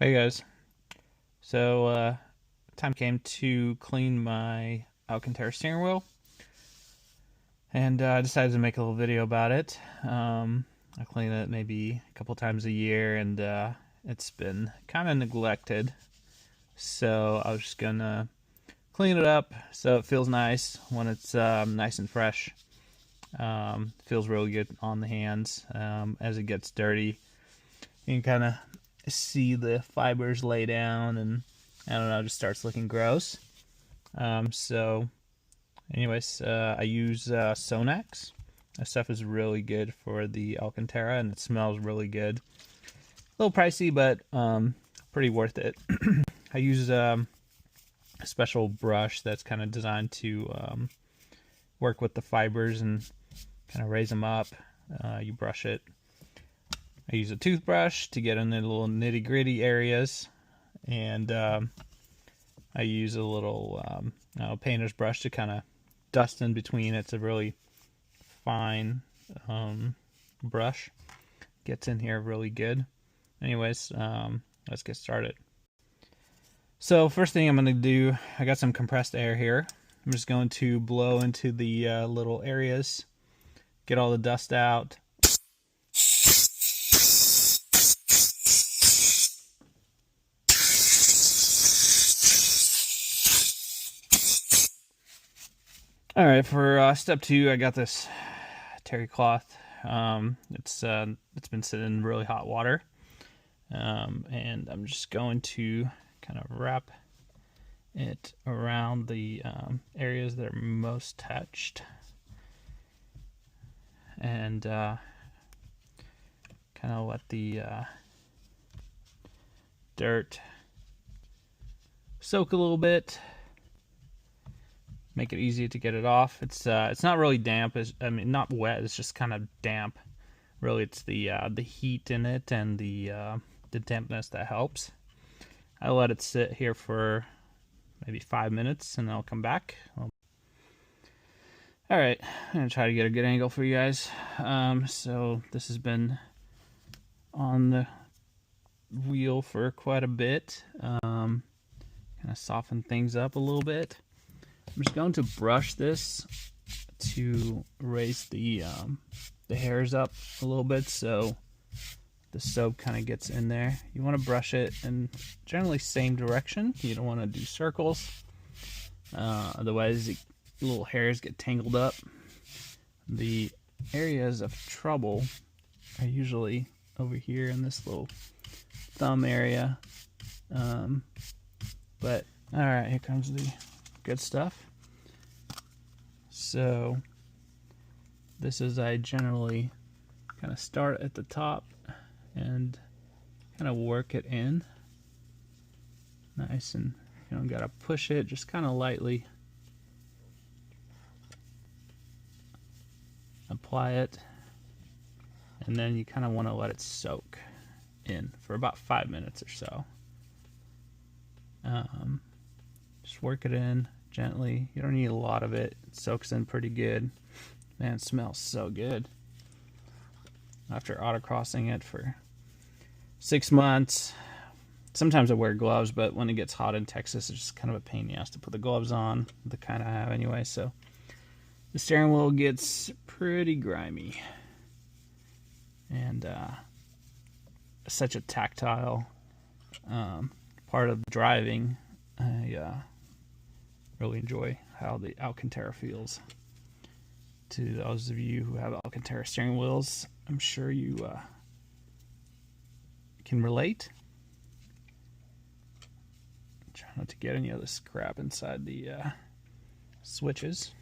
Hey guys, so time came to clean my Alcantara steering wheel, and I decided to make a little video about it. I clean it maybe a couple times a year, and it's been kind of neglected. So I was just gonna clean it up so it feels nice when it's nice and fresh. Feels really good on the hands. As it gets dirty, you can kind of see the fibers lay down, and I don't know, it just starts looking gross. So anyways, I use Sonax. That stuff is really good for the Alcantara, and it smells really good. A little pricey, but pretty worth it. I use a special brush that's kind of designed to work with the fibers and kind of raise them up. You brush it. I use a toothbrush to get in the little nitty-gritty areas, and I use a little painter's brush to kind of dust in between. It's a really fine brush. Gets in here really good. Anyways, let's get started. So first thing I'm going to do, I got some compressed air here. I'm just going to blow into the little areas, get all the dust out. All right, for step 2, I got this terry cloth. It's been sitting in really hot water, and I'm just going to kind of wrap it around the areas that are most touched, and kind of let the dirt soak a little bit. Make it easy to get it off. It's not really damp. I mean, not wet. It's just kind of damp. Really, it's the heat in it and the dampness that helps. I let it sit here for maybe 5 minutes, and then I'll come back. All right, I'm gonna try to get a good angle for you guys. So this has been on the wheel for quite a bit. Kind of soften things up a little bit. I'm just going to brush this to raise the hairs up a little bit so the soap kind of gets in there. You want to brush it in generally same direction. You don't want to do circles. Otherwise, the little hairs get tangled up. The areas of trouble are usually over here in this little thumb area. But all right, here comes the good stuff. So this is, I generally kind of start at the top and kind of work it in nice, and you don't gotta push it, just kind of lightly apply it, and then you kind of want to let it soak in for about 5 minutes or so. Just work it in gently. You don't need a lot of it. It soaks in pretty good. Man, it smells so good. After autocrossing it for 6 months, sometimes I wear gloves, but when it gets hot in Texas, it's just kind of a pain in the ass to put the gloves on, the kind I have anyway, so the steering wheel gets pretty grimy. And such a tactile part of driving. I really enjoy how the Alcantara feels. To those of you who have Alcantara steering wheels, I'm sure you can relate. Try not to get any of the scrap inside the switches.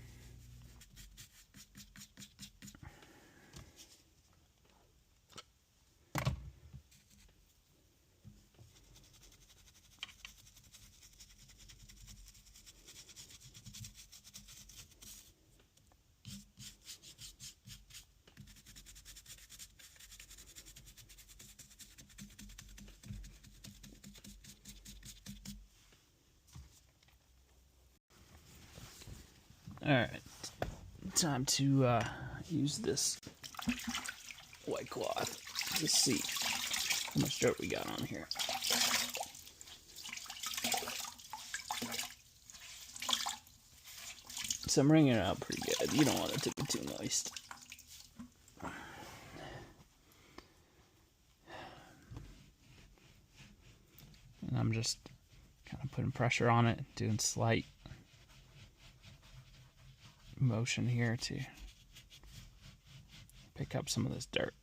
Alright, time to use this white cloth to see how much dirt we got on here. So I'm wringing it out pretty good. You don't want it to be too moist. And I'm just kind of putting pressure on it, doing slight motion here to pick up some of this dirt.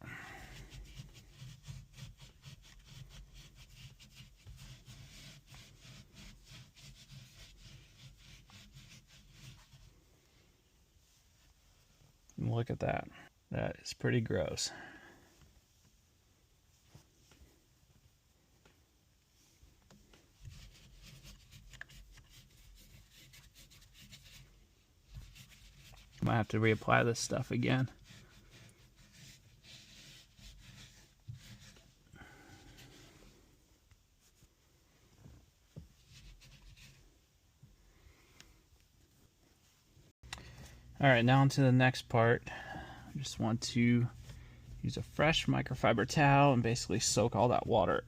And look at that. That is pretty gross. Might have to reapply this stuff again. Alright, now on to the next part. I just want to use a fresh microfiber towel and basically soak all that water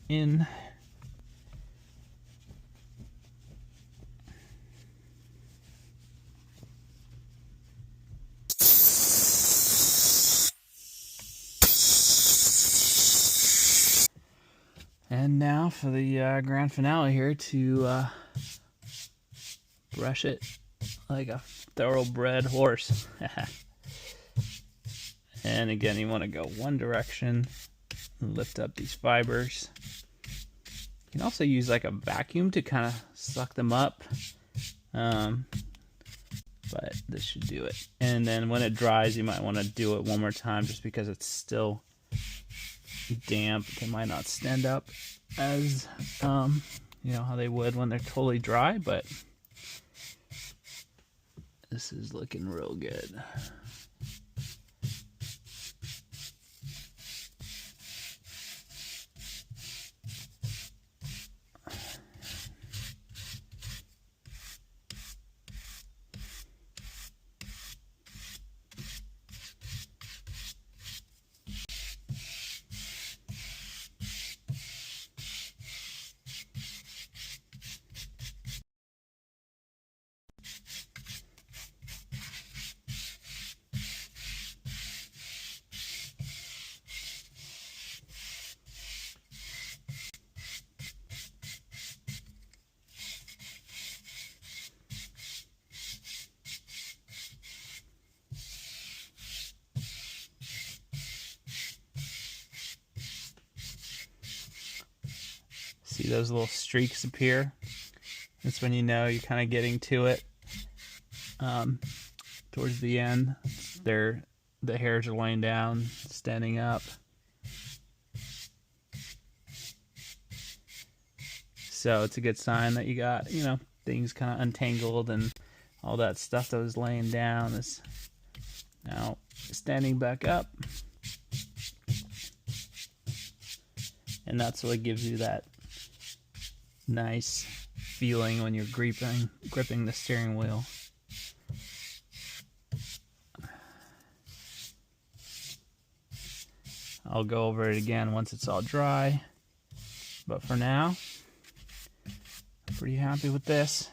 in. And now for the grand finale here, to brush it like a thoroughbred horse. And again, you want to go one direction and lift up these fibers. You can also use like a vacuum to kind of suck them up, but this should do it. And then when it dries, you might want to do it one more time, just because it's still damp. They might not stand up as you know how they would when they're totally dry, but this is looking real good. See those little streaks appear? That's when you know you're kind of getting to it. Towards the end, the hairs are laying down, standing up. So it's a good sign that you got, you know, things kind of untangled, and all that stuff that was laying down is now standing back up. And that's what gives you that nice feeling when you're gripping the steering wheel. I'll go over it again once it's all dry, but for now, I'm pretty happy with this.